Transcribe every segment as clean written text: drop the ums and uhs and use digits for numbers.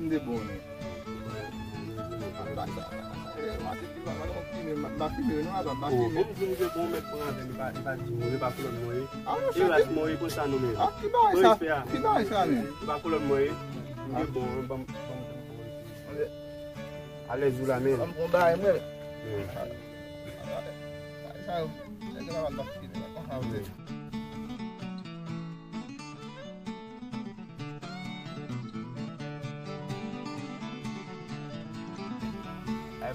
de bon. Allez, vous la mets.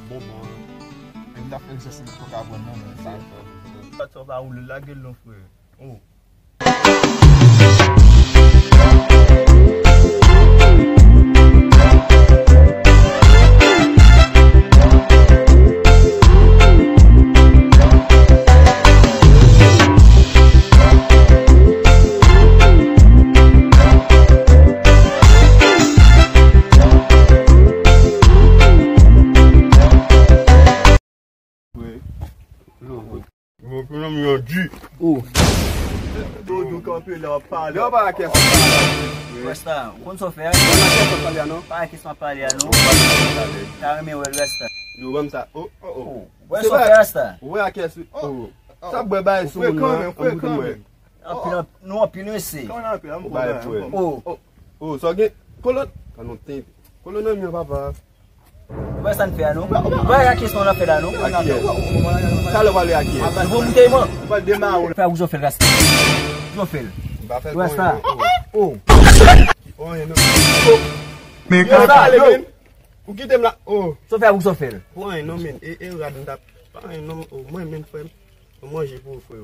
Bon. Il a fait exercice pour avoir un ça va rouler la gueule, non, frère. Oh. Oh. Tudo campeão, pá. Deu para aqui. Resta, quando sou ferro, para que são apalhando. Tá meu resta. Eu vamos tá. Oh. Ué, sou festa. Ué, aqui é. Oh. Sabe bem isso, não opinião esse. Oh, só que colo, não tem. Colo não é meu papá. Vai estar no ferro, não? Vai aqui estão na ferro, não? Aqui. Calo vale aqui. Vou me ter, mano. Vai demar. Ferro uso ferro gasta. Uso ferro. Vai estar. Oh. Oi, não. Me cara. O que tem lá? Oh. Só ferro uso ferro. Oi, não men. Eu já não dá. Pai, não, o mãe men foi. O mãe já foi.